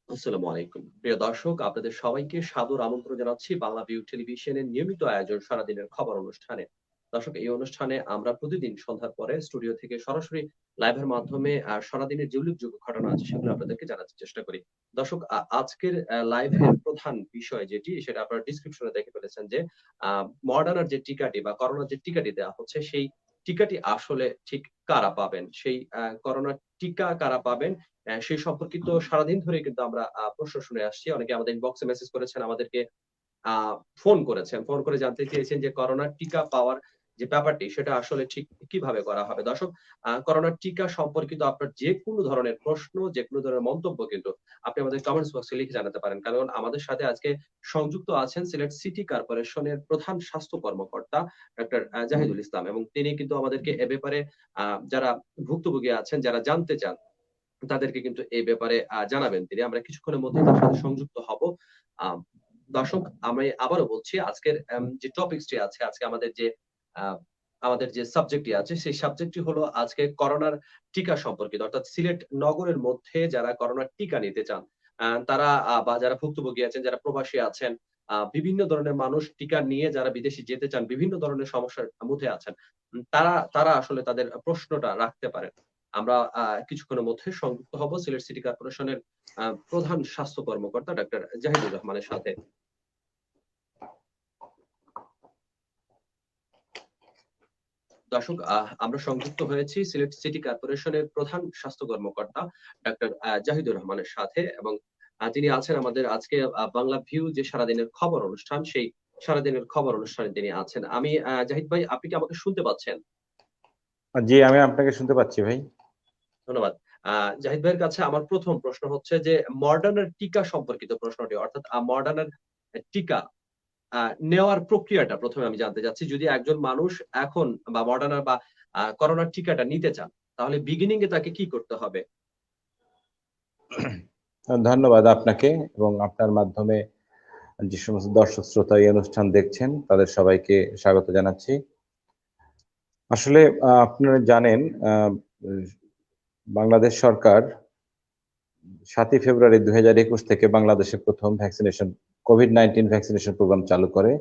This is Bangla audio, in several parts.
আসসালামু আলাইকুম। প্রিয় দর্শক, আপনাদের সবাইকে সাদর আমন্ত্রণ জানাচ্ছি বাংলা ভিউ টেলিভিশনের নিয়মিত আয়োজন সারাদিনের খবর অনুষ্ঠানে। দর্শক, এই অনুষ্ঠানে আমরা প্রতিদিন সন্ধ্যার পরে স্টুডিও থেকে সরাসরি লাইভের মাধ্যমে সারাদিনের যে উল্লেখযোগ্য ঘটনা আছে সেগুলো আপনাদেরকে জানাতে চেষ্টা করি। দর্শক, আজকের লাইভের প্রধান বিষয় যেটি সেটা আপনারা ডেসক্রিপশনে দেখে ফেলেছেন যে আ মডার্নার যে টিকাটি বা করোনার যে টিকাটি দেয়া হচ্ছে সেই টিকাটি আসলে ঠিক কারা পাবেন? সেই করোনার টিকা কারা পাবেন সেই সম্পর্কিত সারাদিন ধরে কিন্তু আমরা প্রশ্ন শুনে আসছি। অনেকে আমাদের ইনবক্সে মেসেজ করেছেন, আমাদেরকে আ ফোন করেছেন। ফোন করে জানতে চেয়েছেন যে করোনার টিকা পাওয়ার যে ব্যাপারটি সেটা আসলে ঠিক কিভাবে করা হবে? দর্শক, করোনার টিকা সম্পর্কিত আপনার যেকোনো ধরনের প্রশ্ন, যেকোনো ধরনের মন্তব্য কিন্তু আপনি আমাদের কমেন্টস বক্সে লিখে জানাতে পারেন। কারণ আমাদের সাথে আজকে সংযুক্ত আছেন সিলেট সিটি কর্পোরেশনের প্রধান স্বাস্থ্য কর্মকর্তা ডক্টর জাহিদুল ইসলাম এবং তিনি কিন্তু আমাদেরকে এ ব্যাপারে আ যারা ভুক্তভোগী আছেন, যারা জানতে চান তাদেরকে কিন্তু এই ব্যাপারে জানাবেন তিনি। আমরা কিছুক্ষণের মধ্যেই তার সাথে সংযুক্ত হব। আ দর্শক, আমি আবারও বলছি আজকের যে টপিকসটি আছে, আজকে আ আমাদের যে সাবজেক্টটি আছে সেই সাবজেক্টটি হলো আজকে করোনার টিকা সম্পর্কিত। অর্থাৎ সিলেট নগরের মধ্যে যারা করোনার টিকা নিতে চান, তারা বা যারা ভুক্তভোগী আছেন, যারা প্রবাসী আছেন, বিভিন্ন ধরনের মানুষ টিকা নিয়ে যারা বিদেশে যেতে চান, বিভিন্ন ধরনের সমস্যার মধ্যে আছেন। তারা আসলে তাদের প্রশ্নটা রাখতে পারেন। আমরা কিছুক্ষণের মধ্যে সংযুক্ত হব সিলেট সিটি কর্পোরেশনের প্রধান স্বাস্থ্য কর্মকর্তা ডাক্তার জাহিদুর রহমানের সাথে। দর্শক, আমরা সংযুক্ত হয়েছি সিলেট সিটি কর্পোরেশনের প্রধান স্বাস্থ্য কর্মকর্তা ডাক্তার জাহিদুর রহমানের সাথে এবং তিনি আছেন আমাদের আজকে বাংলা ভিউ যে সারাদিনের খবর অনুষ্ঠান, সেই সারাদিনের খবর অনুষ্ঠানে তিনি আছেন। আমি জাহিদ ভাই, আপনি কি আমাকে শুনতে পাচ্ছেন? জি, আমি আপনাকে শুনতে পাচ্ছি ভাই। ধন্যবাদ। আ জাহিদ ভাইয়ের কাছে আমার ১ম প্রশ্ন হচ্ছে যে মডার্নার টিকা সম্পর্কিত প্রশ্নটি। অর্থাৎ মডার্নার টিকা আ নেওয়ার প্রক্রিয়াটা ১ম এ আমি জানতে চাচ্ছি। যদি একজন মানুষ এখন বা মডার্না বা করোনার টিকাটা নিতে চান, তাহলে বিগিনিং এ তাকে কি করতে হবে? ধন্যবাদ আপনাকে এবং আপনার মাধ্যমে যে সমস্ত দর্শক শ্রোতা এই অনুষ্ঠান দেখছেন তাদের সবাইকে স্বাগত জানাচ্ছি। আসলে আপনারা জানেন আ বাংলাদেশ সরকার ৭ই ফেব্রুয়ারি ২০২১ থেকে বাংলাদেশে ১ম কোভিড-19 ভ্যাকসিনেশন প্রোগ্রাম চালু করে।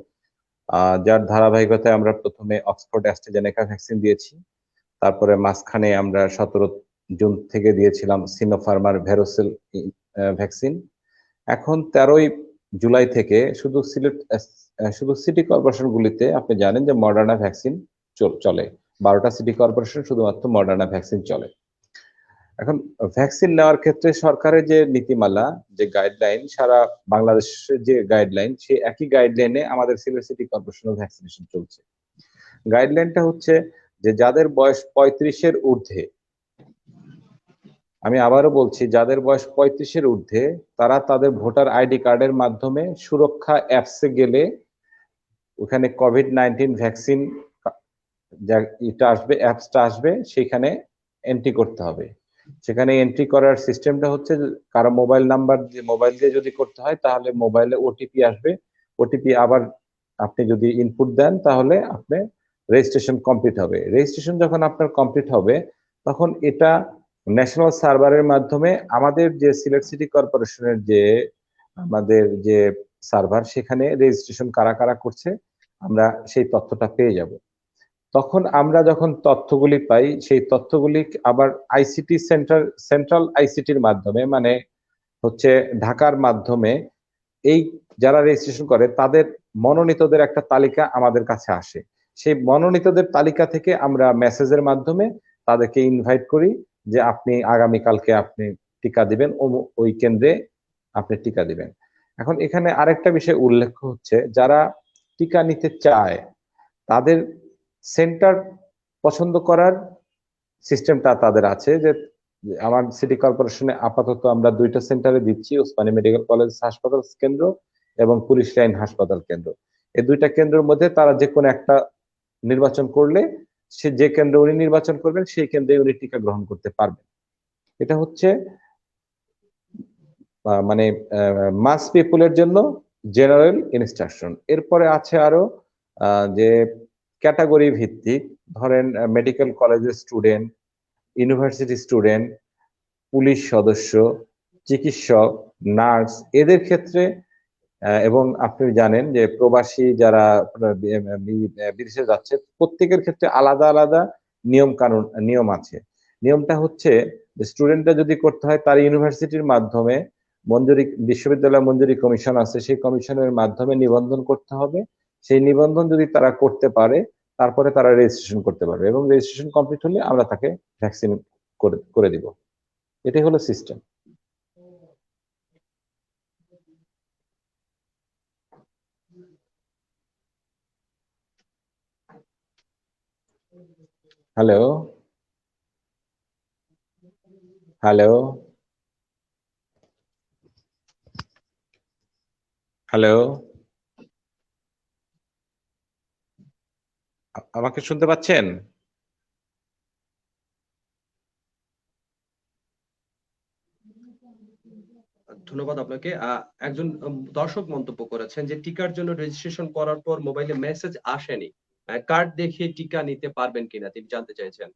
যার ধারাবাহিকতায় আমরা ১ম এ অক্সফোর্ড অ্যাস্ট্রাজেনেকা ভ্যাকসিন দিয়েছি। তারপরে মাঝখানে আমরা ১৭ জুন থেকে দিয়েছিলাম সিনোফার্মার ভ্যারোসেল ভ্যাকসিন। এখন ১৩ই জুলাই থেকে শুধু সিটি কর্পোরেশন গুলিতে আপনি জানেন যে মডার্না ভ্যাকসিন চলে। ১২ টা সিটি কর্পোরেশন শুধুমাত্র মডার্না ভ্যাকসিন চলে। এখন ভ্যাকসিন নেওয়ার ক্ষেত্রে সরকারের যে নীতিমালা, যে গাইডলাইন, সারা বাংলাদেশের যে গাইডলাইন, সেই একই গাইডলাইনে আমাদের সিলেট সিটি কর্পোরেশনের ভ্যাকসিনেশন চলছে। গাইডলাইনটা হচ্ছে যে যাদের বয়স ৩৫ এর ঊর্ধ্বে, আমি আবারও বলছি, যাদের বয়স ৩৫ এর ঊর্ধ্বে তারা তাদের ভোটার আইডি কার্ডের মাধ্যমে সুরক্ষা অ্যাপসে গেলে ওখানে কোভিড-19 ভ্যাকসিন যা এটা আসবে, অ্যাপসটা আসবে, সেখানে এন্ট্রি করতে হবে। সেখানে এন্ট্রি করার সিস্টেমটা হচ্ছে কারো মোবাইল দিয়ে যদি করতে হয় তাহলে মোবাইলে ওটিপি আসবে। ওটিপি আবার আপনি যদি ইনপুট দেন তাহলে আপনি রেজিস্ট্রেশন কমপ্লিট হবে। রেজিস্ট্রেশন যখন আপনার কমপ্লিট হবে তখন এটা ন্যাশনাল সার্ভারের মাধ্যমে আমাদের যে সিলেট সিটি কর্পোরেশনের আমাদের যে সার্ভার, সেখানে রেজিস্ট্রেশন কারা কারা করছে আমরা সেই তথ্যটা পেয়ে যাব। তখন আমরা যখন তথ্যগুলি পাই সেই তথ্যগুলি আবার সেন্ট্রাল আইসিটির মাধ্যমে, মানে হচ্ছে ঢাকার মাধ্যমে, এই যারা রেজিস্ট্রেশন করে তাদের মনোনীতদের একটা তালিকা আমাদের কাছে আসে। সেই মনোনীতদের তালিকা থেকে আমরা মেসেজের মাধ্যমে তাদেরকে ইনভাইট করি যে আপনি আগামীকালকে আপনি টিকা দিবেন, ওই কেন্দ্রে আপনি টিকা দিবেন। এখন এখানে আরেকটা বিষয় উল্লেখ হচ্ছে, যারা টিকা নিতে চায় তাদের সেন্টার পছন্দ করার সিস্টেমটা তাদের আছে। যে আমার সিটি কর্পোরেশনে আপাতত আমরা ২টা সেন্টারে দিচ্ছি, ওসমানী মেডিকেল কলেজ হাসপাতাল কেন্দ্র এবং পুলিশ লাইন হাসপাতাল কেন্দ্র। এই ২টা কেন্দ্রের মধ্যে তারা যে কোনো একটা নির্বাচন করলে, সে যে কেন্দ্র উনি নির্বাচন করবেন সেই কেন্দ্রে উনি টিকা গ্রহণ করতে পারবেন। এটা হচ্ছে মানে মাস পিপলের জন্য জেনারেল ইনস্ট্রাকশন। এরপরে আছে আরো যে ক্যাটাগরি ভিত্তিক, ধরেন মেডিকেল কলেজের স্টুডেন্ট, ইউনিভার্সিটি স্টুডেন্ট, পুলিশ সদস্য, চিকিৎসক, নার্স, এদের ক্ষেত্রে এবং আপনি জানেন যে প্রবাসী যারা বিদেশে যাচ্ছে প্রত্যেকের ক্ষেত্রে আলাদা আলাদা নিয়ম আছে। নিয়মটা হচ্ছে যে স্টুডেন্টরা যদি করতে হয় তার ইউনিভার্সিটির মাধ্যমে বিশ্ববিদ্যালয় মঞ্জুরি কমিশন আছে, সেই কমিশনের মাধ্যমে নিবন্ধন করতে হবে। সেই নিবন্ধন যদি তারা করতে পারে তারপরে তারা রেজিস্ট্রেশন করতে পারবে এবং রেজিস্ট্রেশন কমপ্লিট হলে আমরা তাকে ভ্যাকসিন করে দিব। এটাই হলো সিস্টেম। হ্যালো, হ্যালো, হ্যালো, আমাকে শুনতে পাচ্ছেন? ধন্যবাদ আপনাকে। একজন দর্শক মন্তব্য করেছেন যে টিকার জন্য রেজিস্ট্রেশন করার পর মোবাইলে মেসেজ আসেনি। কার্ড দেখিয়ে টিকা নিতে পারবেন কিনা তিনি জানতে চাইছেন।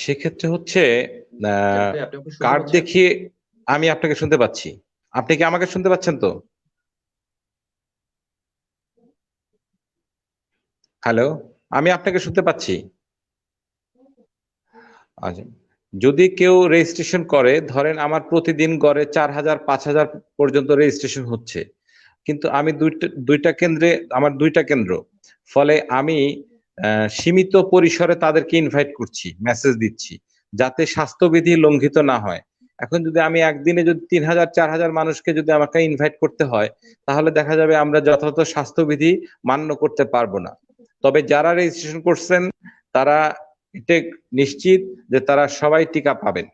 সেক্ষেত্রে হচ্ছে জাহিদ ভাই, আপনি আমাকে শুনতে কার্ড পাচ্ছেন? দেখিয়ে আমি আপনাকে শুনতে পাচ্ছি। আপনি কি আমাকে শুনতে পাচ্ছেন তো? হ্যালো, আমি আপনাকে শুনতে পাচ্ছি। আচ্ছা, যদি কেউ রেজিস্ট্রেশন করে, ধরেন আমার প্রতিদিন গড়ে 4000 5000 পর্যন্ত রেজিস্ট্রেশন হচ্ছে। কিন্তু আমি দুইটা কেন্দ্রে, আমার 2টা কেন্দ্র। ফলে আমি সীমিত পরিসরে তাদেরকে ইনভাইট করছি, মেসেজ দিচ্ছি, যাতে স্বাস্থ্যবিধি লঙ্ঘিত না হয়। এখন যদি আমি একদিনে যদি 3000 4000 মানুষকে যদি আমাকে ইনভাইট করতে হয়, তাহলে দেখা যাবে আমরা যথাযথ স্বাস্থ্যবিধি মান্য করতে পারবো না। তবে যারা রেজিস্ট্রেশন করছেন তারা এটা নিশ্চিত যে তারা সবাই টিকা পাবেন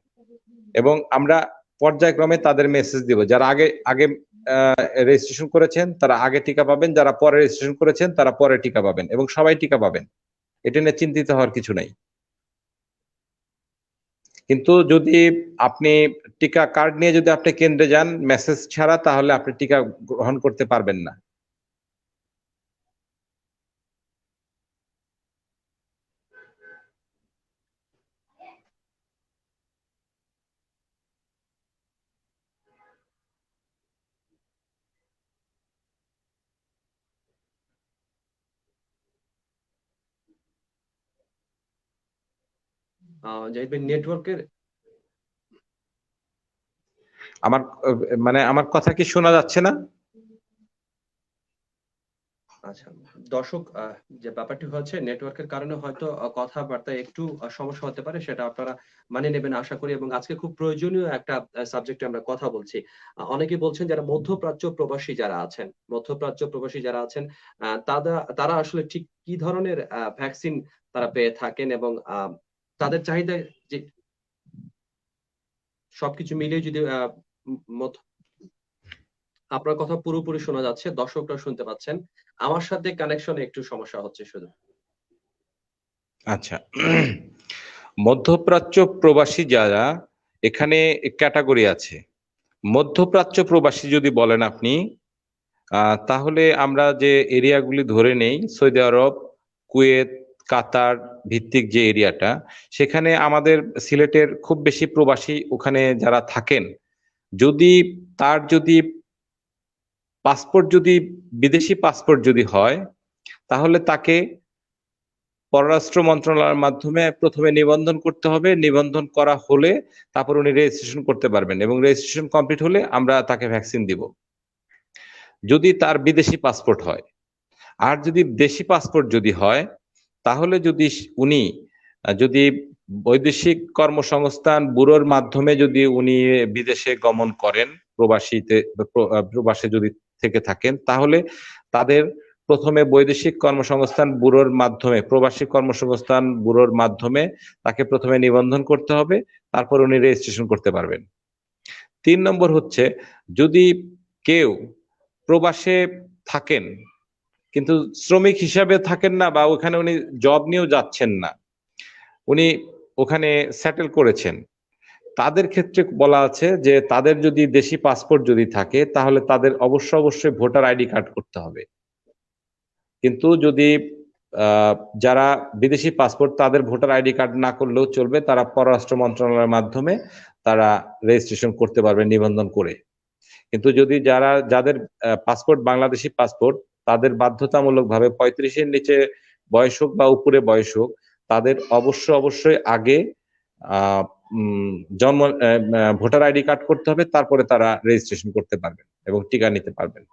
এবং আমরা পর্যায়ক্রমে তাদের মেসেজ দিব। যারা আগে আগে রেজিস্ট্রেশন করেছেন তারা আগে টিকা পাবেন, যারা পরে রেজিস্ট্রেশন করেছেন তারা পরে টিকা পাবেন এবং সবাই টিকা পাবেন। এটা নিয়ে চিন্তিত হওয়ার কিছু নাই। কিন্তু যদি আপনি টিকা কার্ড নিয়ে যদি আপনি কেন্দ্রে যান মেসেজ ছাড়া, তাহলে আপনি টিকা গ্রহণ করতে পারবেন না। জাহিদ ভাই, নেটওয়ার্কের আমার মানে আমার কথা কি শোনা যাচ্ছে না? আচ্ছা, দর্শক, যে ব্যাপারটি হচ্ছে নেটওয়ার্কের কারণে হয়তো কথাবার্তায় একটু সমস্যা হতে পারে, সেটা আপনারা মানিয়ে নেবেন আশা করি। এবং আজকে খুব প্রয়োজনীয় একটা সাবজেক্টে আমরা কথা বলছি। অনেকেই বলছেন যারা মধ্যপ্রাচ্য প্রবাসী যারা আছেন, মধ্যপ্রাচ্য প্রবাসী যারা আছেন, তারা আসলে ঠিক কি ধরনের ভ্যাকসিন তারা পেয়ে থাকেন এবং তাদের চাহিদা যে সবকিছু মিলিয়ে যদি মধ্য আপনার কথা পুরোপুরি শোনা যাচ্ছে, দর্শকরা শুনতে পাচ্ছেন। আমার সাথে কানেকশনে একটু সমস্যা হচ্ছে শুধু। আচ্ছা, মধ্যপ্রাচ্য প্রবাসী যারা, এখানে ক্যাটাগরি আছে। মধ্যপ্রাচ্য প্রবাসী যদি বলেন আপনি, তাহলে আমরা যে এরিয়াগুলি ধরে নেই, সৌদি আরব, কুয়েত, কাতার ভিত্তিক যে এরিয়াটা, সেখানে আমাদের সিলেটের খুব বেশি প্রবাসী ওখানে যারা থাকেন, যদি যদি পাসপোর্ট যদি বিদেশি পাসপোর্ট যদি হয়, তাহলে তাকে পররাষ্ট্র মন্ত্রণালয়ের মাধ্যমে প্রথমে নিবন্ধন করতে হবে। নিবন্ধন করা হলে তারপর উনি রেজিস্ট্রেশন করতে পারবেন এবং রেজিস্ট্রেশন কমপ্লিট হলে আমরা তাকে ভ্যাকসিন দিব, যদি তার বিদেশি পাসপোর্ট হয়। আর যদি দেশি পাসপোর্ট যদি হয়, তাহলে যদি উনি যদি বৈদেশিক কর্মসংস্থান ব্যুরোর মাধ্যমে যদি উনি বিদেশে গমন করেন, প্রবাসে যদি থেকে থাকেন, তাহলে তাদের প্রথমে বৈদেশিক কর্মসংস্থান ব্যুরোর মাধ্যমে, প্রবাসী কর্মসংস্থান ব্যুরোর মাধ্যমে তাকে প্রথমে নিবন্ধন করতে হবে, তারপর উনি রেজিস্ট্রেশন করতে পারবেন। 3 নম্বর হচ্ছে, যদি কেউ প্রবাসে থাকেন কিন্তু শ্রমিক হিসাবে থাকেন না, বা ওখানে উনি জব নিয়েও যাচ্ছেন না, উনি ওখানে সেটেল করেছেন, তাদের ক্ষেত্রে বলা আছে যে তাদের যদি দেশি পাসপোর্ট যদি থাকে, তাহলে তাদের অবশ্যই ভোটার আইডি কার্ড করতে হবে। কিন্তু যদি যারা বিদেশি পাসপোর্ট তাদের ভোটার আইডি কার্ড না করলেও চলবে, তারা পররাষ্ট্র মন্ত্রণালয়ের মাধ্যমে তারা রেজিস্ট্রেশন করতে পারবে নিবন্ধন করে। কিন্তু যদি যাদের পাসপোর্ট বাংলাদেশি পাসপোর্ট, তাদের বাধ্যতামূলকভাবে 35-এর নিচে বয়স হোক বা উপরে বয়স হোক, তাদের অবশ্যই আগে জন্ম ভোটার আইডি কার্ড করতে হবে, তারপরে তারা রেজিস্ট্রেশন করতে পারবেন এবং টিকা নিতে পারবেন।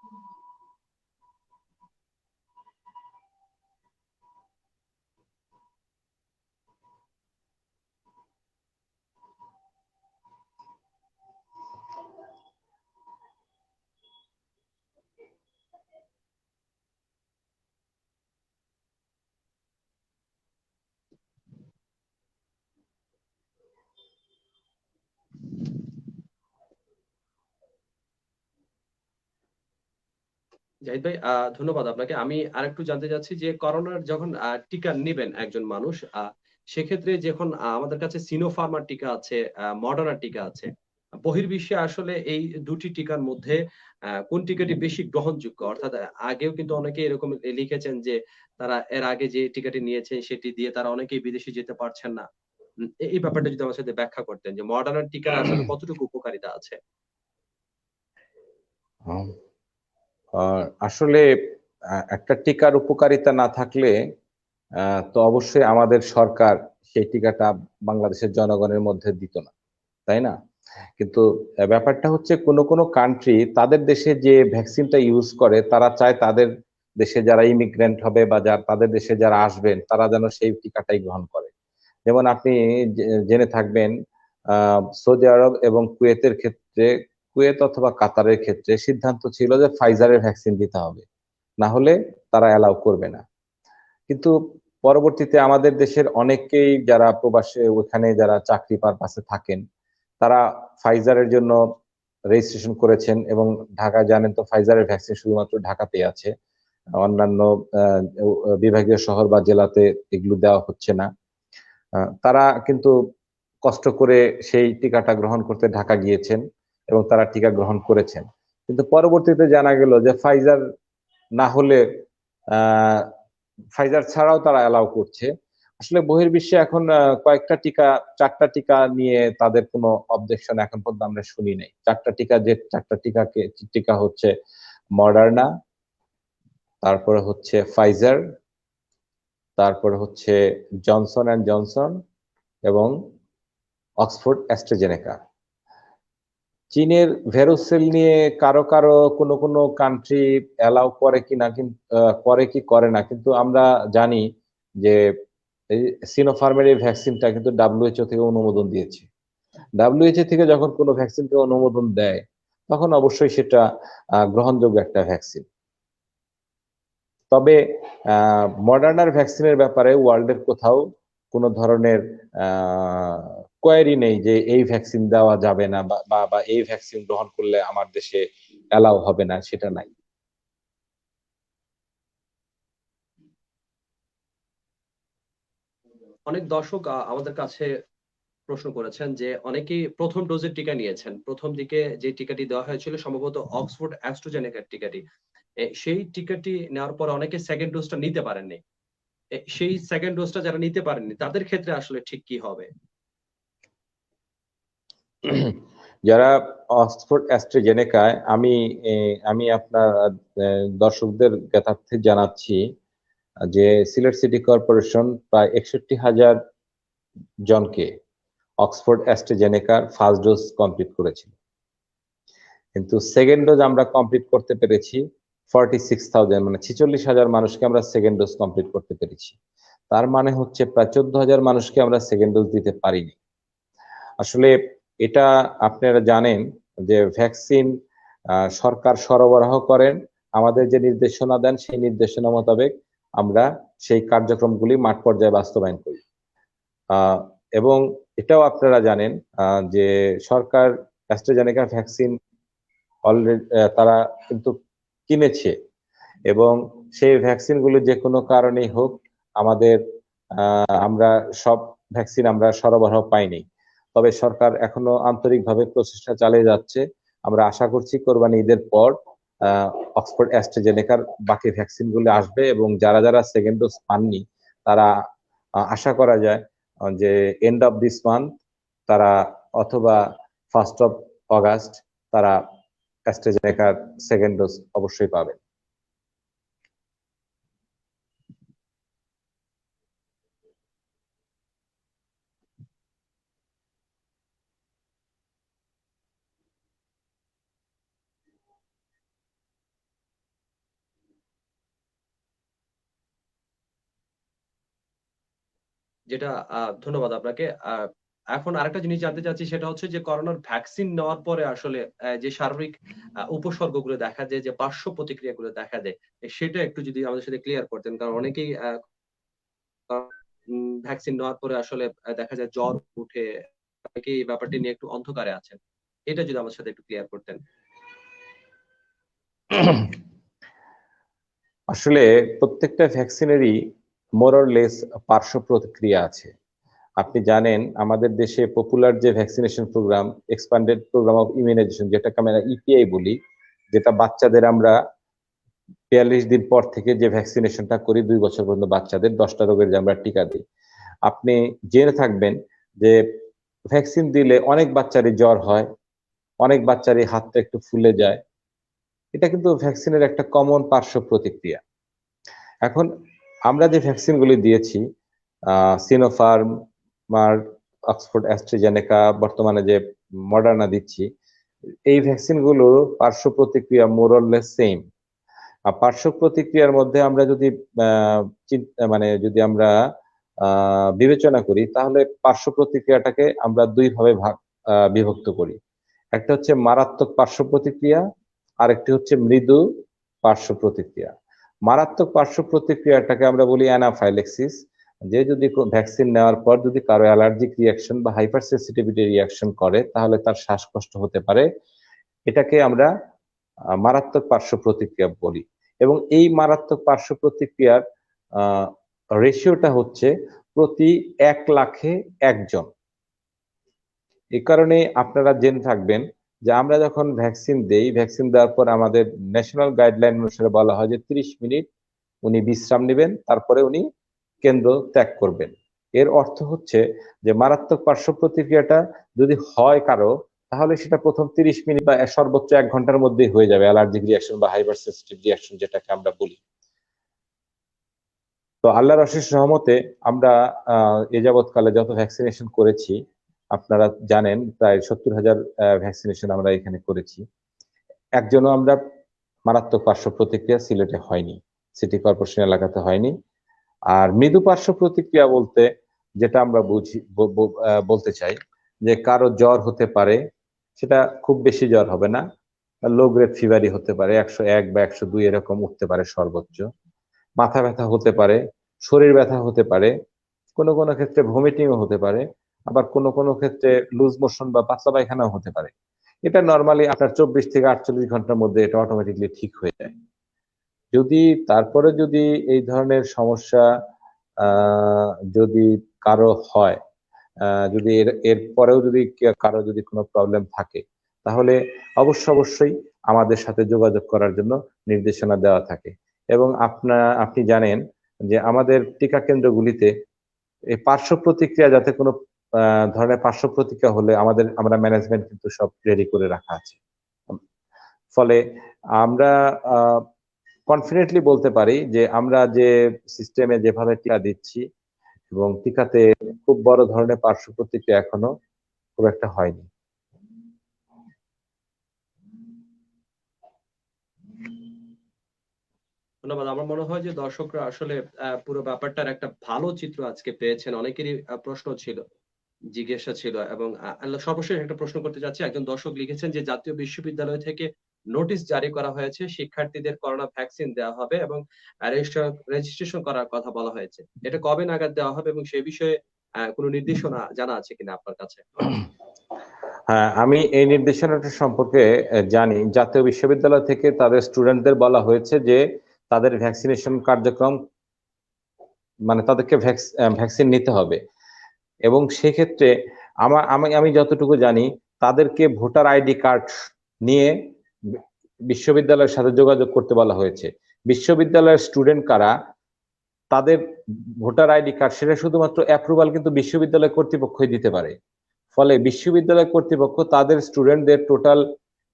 জাহিদ ভাই, ধন্যবাদ আপনাকে। আমি আরেকটু জানতে চাচ্ছি যে করোনার যখন টিকা নিবেন একজন মানুষ, সেক্ষেত্রে যখন আমাদের কাছে সিনোফার্মার টিকা আছে, মডার্নার টিকা আছে। বহির্বিশ্বে আসলে এই দুটি টিকার মধ্যে কোন টিকাটি বেশি গ্রহণযোগ্য? অর্থাৎ আগেও কিন্তু অনেকে এরকম লিখেছেন যে তারা এর আগে যে টিকাটি নিয়েছেন সেটি দিয়ে তারা অনেকেই বিদেশে যেতে পারছেন না। এই ব্যাপারটা যদি আমার সাথে ব্যাখ্যা করতেন যে মডার্নার টিকার আসলে কতটুকু উপকারিতা আছে? আসলে একটা টিকার উপকারিতা না থাকলে তো অবশ্যই আমাদের সরকার সেই টিকাটা বাংলাদেশের জনগণের মধ্যে দিত না, তাই না? কিন্তু ব্যাপারটা হচ্ছে কোনো কান্ট্রি তাদের দেশে যে ভ্যাকসিনটা ইউজ করে, তারা চায় তাদের দেশে যারা ইমিগ্রেন্ট হবে বা তাদের দেশে যারা আসবেন তারা যেন সেই টিকাটাই গ্রহণ করে। যেমন আপনি জেনে থাকবেন, সৌদি আরব এবং কুয়েতের ক্ষেত্রে, কুয়েত অথবা কাতারের ক্ষেত্রে সিদ্ধান্ত ছিল যে ফাইজারের ভ্যাকসিন দিতে হবে, না হলে তারা অ্যালাউ করবে না। কিন্তু পরবর্তীতে আমাদের দেশের অনেকেই যারা প্রবাসে ওখানে যারা চাকরি পারপাসে থাকেন, তারা ফাইজারের জন্য রেজিস্ট্রেশন করেছেন এবং ঢাকায় জানেন তো ফাইজারের ভ্যাকসিন শুধুমাত্র ঢাকাতেই আছে, অন্যান্য বিভাগীয় শহর বা জেলাতে এগুলো দেওয়া হচ্ছে না। তারা কিন্তু কষ্ট করে সেই টিকাটা গ্রহণ করতে ঢাকা গিয়েছেন এবং তারা টিকা গ্রহণ করেছেন। কিন্তু পরবর্তীতে জানা গেল যে ফাইজার না হলে ফাইজার ছাড়াও তারা অ্যালাউ করছে। আসলে বহির্বিশ্বে এখন কয়েকটা টিকা, 4টা টিকা নিয়ে তাদের কোনো অবজেকশন এখন পর্যন্ত আমরা শুনি নাই। 4টা টিকা হচ্ছে মডার্না, তারপরে হচ্ছে ফাইজার, তারপরে হচ্ছে জনসন অ্যান্ড জনসন এবং অক্সফোর্ড অ্যাস্ট্রাজেনেকা। চীনের ভেরোসেল নিয়ে কারো কোনো কান্ট্রি অ্যালাউ করে কিনা, করে কি করে না, কিন্তু আমরা জানি যে এই সিনোফার্মের এই ভ্যাকসিনটা কিন্তু WHO থেকে অনুমোদন দিয়েছে। WHO থেকে যখন কোনো ভ্যাকসিনকে অনুমোদন দেয় তখন অবশ্যই সেটা গ্রহণযোগ্য একটা ভ্যাকসিন। তবে মডার্নার ভ্যাকসিনের ব্যাপারে ওয়ার্ল্ডের কোথাও কোনো ধরনের কোয়ারি নেই যে এই ভ্যাকসিন দেওয়া যাবে না বা এই ভ্যাকসিন গ্রহণ করলে আমার দেশে অ্যালাউ হবে না, সেটা নাই। অনেক দর্শক আমাদের কাছে প্রশ্ন করেছেন যে অনেকেই প্রথম ডোজের টিকা নিয়েছেন। প্রথম দিকে যে টিকাটি দেওয়া হয়েছিল সম্ভবত অক্সফোর্ড অ্যাস্ট্রাজেনেকার টিকাটি। সেই টিকাটি নেওয়ার পরে অনেকে সেকেন্ড ডোজটা নিতে পারেননি। সেই সেকেন্ড ডোজটা যারা নিতে পারেননি তাদের ক্ষেত্রে আসলে ঠিক কি হবে? যারা অক্সফোর্ড অ্যাস্ট্রাজেনেকায়, আমি আপনার দর্শকদের জ্ঞাতার্থে জানাচ্ছি যে সিলেট সিটি কর্পোরেশন প্রায় 61,000 জনকে অক্সফোর্ড অ্যাস্ট্রাজেনেকার ফার্স্ট ডোজ কমপ্লিট করেছিল, কিন্তু সেকেন্ড ডোজ আমরা কমপ্লিট করতে পেরেছি 46,000, মানে 46,000 মানুষকে আমরা সেকেন্ড ডোজ কমপ্লিট করতে পেরেছি। তার মানে হচ্ছে প্রায় 14,000 মানুষকে আমরা সেকেন্ড ডোজ দিতে পারিনি। আসলে এটা আপনারা জানেন যে ভ্যাকসিন সরকার সরবরাহ করেন, আমাদের যে নির্দেশনা দেন সেই নির্দেশনা মোতাবেক আমরা সেই কার্যক্রমগুলি মাঠ পর্যায়ে বাস্তবায়ন করি। এবং এটাও আপনারা জানেন যে সরকার অ্যাস্ট্রাজেনেকা ভ্যাকসিন অলরেডি তারা কিন্তু কিনেছে এবং সেই ভ্যাকসিনগুলো যে কোনো কারণেই হোক আমাদের আমরা সব ভ্যাকসিন আমরা সরবরাহ পাইনি। তবে সরকার এখনো আন্তরিকভাবে প্রচেষ্টা চালিয়ে যাচ্ছে। আমরা আশা করছি কোরবানি ঈদের পর অক্সফোর্ড অ্যাস্ট্রাজেনেকার বাকি ভ্যাকসিন গুলো আসবে, এবং যারা যারা সেকেন্ড ডোজ পাননি তারা আশা করা যায় যে এন্ড অফ দিস মান্থ তারা অথবা 1st of August তারা অ্যাস্ট্রাজেনেকার সেকেন্ড ডোজ অবশ্যই পাবেন। যেটা ধন্যবাদ আপনাকে। এখন আরেকটা জিনিস জানতে চাচ্ছি, সেটা হচ্ছে যে করোনার ভ্যাকসিন নেওয়ার পরে আসলে যে শারীরিক উপসর্গগুলো দেখা যায়, যে পার্শ্ব প্রতিক্রিয়াগুলো দেখা যায়, সেটা একটু যদি আমাদের সাথে ক্লিয়ার করতেন। কারণ অনেকেই ভ্যাকসিন নেওয়ার পরে আসলে দেখা যায় জ্বর উঠে, অনেকেই এই ব্যাপারটি নিয়ে একটু অন্ধকারে আছেন। এটা যদি আমার সাথে একটু ক্লিয়ার করতেন। আসলে প্রত্যেকটা ভ্যাকসিনেরই মোর অর লেস পার্শ্ব প্রতিক্রিয়া আছে। আপনি জানেন আমাদের দেশে পপুলার যে vaccination programme, expanded programme of immunisation, যেটাকে আমরা ইপিআই বলি, যেটা বাচ্চাদের আমরা 42 দিন পর থেকে যে ভ্যাকসিনেশনটা করি 2 বছর পর্যন্ত বাচ্চাদের 10টা রোগের যে আমরা টিকা দিই। আপনি জেনে থাকবেন যে ভ্যাকসিন দিলে অনেক বাচ্চারই জ্বর হয়, অনেক বাচ্চারই হাতটা একটু ফুলে যায়। এটা কিন্তু ভ্যাকসিনের একটা কমন পার্শ্ব প্রতিক্রিয়া। এখন আমরা যে ভ্যাকসিনগুলি দিয়েছি, সিনোফার্ম, মার্ক, অক্সফোর্ড অ্যাস্ট্রাজেনেকা, বর্তমানে যে মডার্না দিচ্ছি, এই ভ্যাকসিনগুলোর পার্শ্ব প্রতিক্রিয়া মোর অর লেস সেম। পার্শ্ব প্রতিক্রিয়ার মধ্যে আমরা যদি মানে যদি আমরা বিবেচনা করি, তাহলে পার্শ্ব প্রতিক্রিয়াটাকে আমরা দুই ভাবে বিভক্ত করি। একটা হচ্ছে মারাত্মক পার্শ্ব প্রতিক্রিয়া, আরেকটি হচ্ছে মৃদু পার্শ্ব প্রতিক্রিয়া। মারাত্মক পার্শ্ব প্রতিক্রিয়াটাকে আমরা বলি অ্যানাফাইলেক্সিস, যে যদি ভ্যাকসিন নেওয়ার পর যদি কারো অ্যালার্জিক রিয়াকশন বা হাইপার সেন্সিটিভিটি রিয়াকশন করে, তাহলে তার শ্বাসকষ্ট হতে পারে। এটাকে আমরা মারাত্মক পার্শ্ব প্রতিক্রিয়া বলি। এবং এই মারাত্মক পার্শ্ব প্রতিক্রিয়ার রেশিওটা হচ্ছে প্রতি 1 লাখে 1 জন। এই কারণে আপনারা জেনে থাকবেন যে আমরা যখন ভ্যাকসিন দেই, ভ্যাকসিন দেওয়ার পর আমাদের ন্যাশনাল গাইডলাইন অনুসারে বলা হয় যে 30 মিনিট উনি বিশ্রাম নেবেন, তারপরে উনি কেন্দ্র ত্যাগ করবেন। এর অর্থ হচ্ছে যে মারাত্মক পার্শ্ব প্রতিক্রিয়াটা যদি হয় কারো, তাহলে সেটা প্রথম 30 মিনিট বা সর্বোচ্চ 1 ঘন্টার মধ্যেই হয়ে যাবে, অ্যালার্জিক রিয়াকশন বা হাইপার সেন্সিটিভ রিয়াকশন যেটাকে আমরা বলি। তো আল্লাহর অশেষ রহমতে আমরা এ যাবৎকালে যত ভ্যাকসিনেশন করেছি, আপনারা জানেন প্রায় 70,000 ভ্যাকসিনেশন আমরা এখানে করেছি। একজনও আমরা মারাত্মক পার্শ্ব প্রতিক্রিয়া সিলেটে হয়নি, সিটি কর্পোরেশন এলাকাতে হয়নি। আর মৃদু পার্শ্ব প্রতিক্রিয়া বলতে যেটা আমরা বলতে চাই যে কারো জ্বর হতে পারে, সেটা খুব বেশি জ্বর হবে না, লো গ্রেড ফিভারই হতে পারে, 101 বা 102 এরকম উঠতে পারে সর্বোচ্চ। মাথা ব্যথা হতে পারে, শরীর ব্যথা হতে পারে, কোনো কোনো ক্ষেত্রে ভমিটিংও হতে পারে, আবার কোনো কোনো ক্ষেত্রে লুজ মোশন বা পাতলা পায়খানাও হতে পারে। এটা নরমালি আপনার 24 থেকে 48 ঘন্টার মধ্যে এটা অটোমেটিকলি ঠিক হয়ে যায়। যদি তারপরে যদি এই ধরনের সমস্যা যদি কারো হয়, যদি এর পরেও যদি কারো যদি কোনো প্রবলেম থাকে, তাহলে অবশ্যই আমাদের সাথে যোগাযোগ করার জন্য নির্দেশনা দেওয়া থাকে। এবং আপনি জানেন যে আমাদের টিকা কেন্দ্রগুলিতে এই পার্শ্ব প্রতিক্রিয়া যাতে কোনো ধরনের পার্শ্ব প্রতিক্রিয়া হলে আমরা ম্যানেজমেন্ট কিন্তু সব রেডি করে রাখা আছে। ফলে আমরা কনফিডেন্টলি বলতে পারি যে আমরা যে সিস্টেমে যেভাবে টিকা দিচ্ছি, এবং টিকাতে খুব বড় ধরনের পার্শ্ব প্রতিক্রিয়া এখনো খুব একটা হয়নি। ধন্যবাদ। আমার মনে হয় যে দর্শকরা আসলে পুরো ব্যাপারটার একটা ভালো চিত্র আজকে পেয়েছেন। অনেকেরই প্রশ্ন ছিল, জিজ্ঞাসা ছিল, এবং সর্বশেষ একটা প্রশ্ন করতে চাচ্ছি। একজন দর্শক লিখেছেন যে জাতীয় বিশ্ববিদ্যালয় থেকে নোটিশ জারি করা হয়েছে, শিক্ষার্থীদের করোনা ভ্যাকসিন দেওয়া হবে এবং রেজিস্ট্রেশন করার কথা বলা হয়েছে। এটা কবে নাগাদ দেওয়া হবে এবং সে বিষয়ে কোনো নির্দেশনা জানা আছে কিনা আপনার কাছে? হ্যাঁ, আমি এই নির্দেশনাটা সম্পর্কে জানি। জাতীয় বিশ্ববিদ্যালয় থেকে তাদের স্টুডেন্টদের বলা হয়েছে যে তাদের ভ্যাকসিনেশন কার্যক্রম, মানে তাদেরকে ভ্যাকসিন নিতে হবে। এবং সেক্ষেত্রে আমি যতটুকু জানি, তাদেরকে ভোটার আইডি কার্ড নিয়ে বিশ্ববিদ্যালয়ের সাথে যোগাযোগ করতে বলা হয়েছে। বিশ্ববিদ্যালয়ের স্টুডেন্ট কারা, তাদের ভোটার আইডি কার্ড সেটা শুধুমাত্র অ্যাপ্রুভাল কিন্তু বিশ্ববিদ্যালয় কর্তৃপক্ষই দিতে পারে। ফলে বিশ্ববিদ্যালয় কর্তৃপক্ষ তাদের স্টুডেন্টদের টোটাল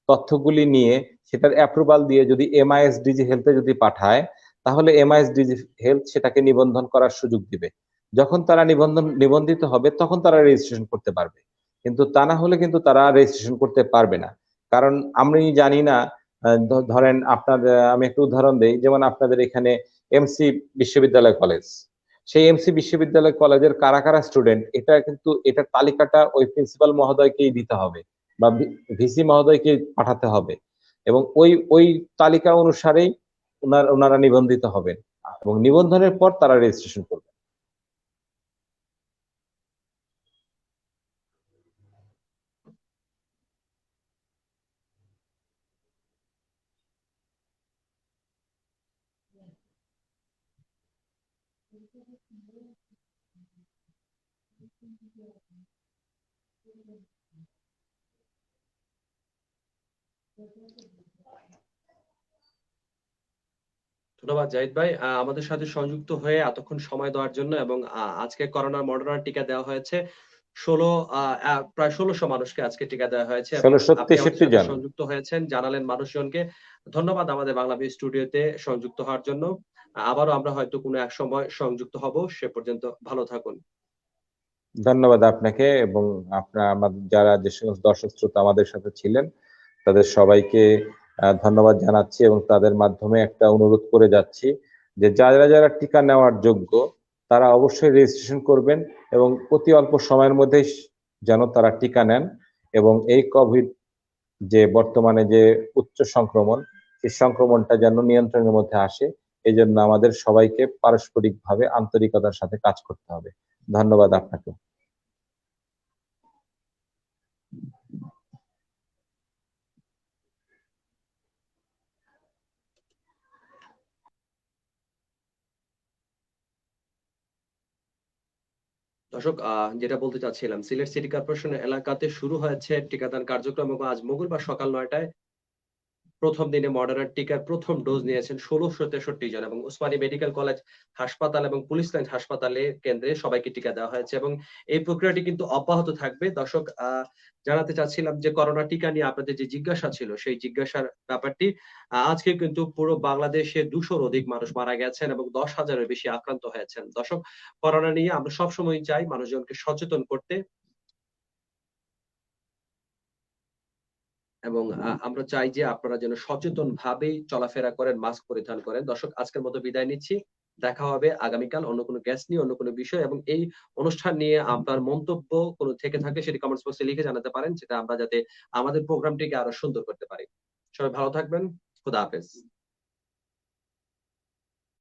তথ্যগুলি নিয়ে সেটার অ্যাপ্রুভাল দিয়ে যদি MISDG হেলথে যদি পাঠায়, তাহলে MISDG হেলথ সেটাকে নিবন্ধন করার সুযোগ দিবে। যখন তারা নিবন্ধিত হবে তখন তারা রেজিস্ট্রেশন করতে পারবে, কিন্তু তা না হলে কিন্তু তারা রেজিস্ট্রেশন করতে পারবে না। কারণ আমি জানি না, ধরেন আপনার, আমি একটু উদাহরণ দেই, যেমন আপনাদের এখানে MC বিশ্ববিদ্যালয় কলেজ, সেই MC বিশ্ববিদ্যালয় কলেজের কারা কারা স্টুডেন্ট, এটা কিন্তু এটার তালিকাটা ওই প্রিন্সিপাল মহোদয়কেই দিতে হবে বা ভিসি মহোদয়কে পাঠাতে হবে, এবং ওই তালিকা অনুসারেই ওনারা নিবন্ধিত হবেন এবং নিবন্ধনের পর তারা রেজিস্ট্রেশন করবে। ধন্যবাদ জাহিদ ভাই, আমাদের সাথে সংযুক্ত হয়ে এতক্ষণ সময় দেওয়ার জন্য। এবং আজকে করোনার মডার্না টিকা দেওয়া হয়েছে 16 প্রায় 1600 মানুষকে আজকে টিকা দেওয়া হয়েছে এবং আপনি আমাদের 1663 সাথে জন। সংযুক্ত হয়েছেন, জানালেন মানুষজনকে। ধন্যবাদ আমাদের বাংলা বিউ স্টুডিওতে সংযুক্ত হওয়ার জন্য। আবারও আমরা হয়তো কোনো এক সময় সংযুক্ত হব। সে পর্যন্ত ভালো থাকুন। ধন্যবাদ আপনাকে এবং আপনার আমাদের যারা যে সমস্ত দর্শক শ্রোতা আমাদের সাথে ছিলেন তাদের সবাইকে ধন্যবাদ জানাচ্ছি এবং তাদের মাধ্যমে একটা অনুরোধ করে যাচ্ছি যে যারা যারা টিকা নেওয়ার যোগ্য তারা অবশ্যই রেজিস্ট্রেশন করবেন এবং অতি অল্প সময়ের মধ্যেই যেন তারা টিকা নেন এবং এই কোভিড যে বর্তমানে যে উচ্চ সংক্রমণ, সেই সংক্রমণটা যেন নিয়ন্ত্রণের মধ্যে আসে, এই জন্য আমাদের সবাইকে পারস্পরিকভাবে আন্তরিকতার সাথে কাজ করতে হবে। ধন্যবাদ আপনাকে। দর্শক, যেটা বলতে চাচ্ছিলাম, সিলেট সিটি কর্পোরেশন এলাকাতে শুরু হয়েছে টিকাদান কার্যক্রম এবং আজ মঙ্গলবার সকাল ৯টায় প্রথম দিনে মডার্নার টিকার প্রথম ডোজ নিয়েছেন ১৬৬৩ জন এবং ওসমানী মেডিকেল কলেজ হাসপাতাল এবং পুলিশ লাইন হাসপাতালে কেন্দ্রে সবাইকে টিকা দেওয়া হয়েছে এবং এই প্রক্রিয়াটি কিন্তু অব্যাহত থাকবে। দর্শক, জানাতে চাচ্ছিলাম যে করোনা টিকা নিয়ে আপনাদের যে জিজ্ঞাসা ছিল সেই জিজ্ঞাসার ব্যাপারটি, আজকে কিন্তু পুরো বাংলাদেশে ২০০-র অধিক মানুষ মারা গেছেন এবং ১০,০০০-এর বেশি আক্রান্ত হয়েছেন। দর্শক, করোনা নিয়ে আমরা সবসময় চাই মানুষজনকে সচেতন করতে এবং আমরা চাই যে আপনারা যেন সচেতনভাবেই চলাফেরা করেন, মাস্ক পরিধান করেন। দর্শক, আজকের মতো বিদায় নিচ্ছি। দেখা হবে আগামীকাল অন্য কোনো গেস্ট নিয়ে, অন্য কোনো বিষয় এবং এই অনুষ্ঠান নিয়ে আপনার মন্তব্য কোনো থেকে থাকলে সেটি কমেন্টস বক্সে লিখে জানাতে পারেন, যেটা আমরা যাতে আমাদের প্রোগ্রামটিকে আরো সুন্দর করতে পারি। সবাই ভালো থাকবেন। খোদা হাফেজ।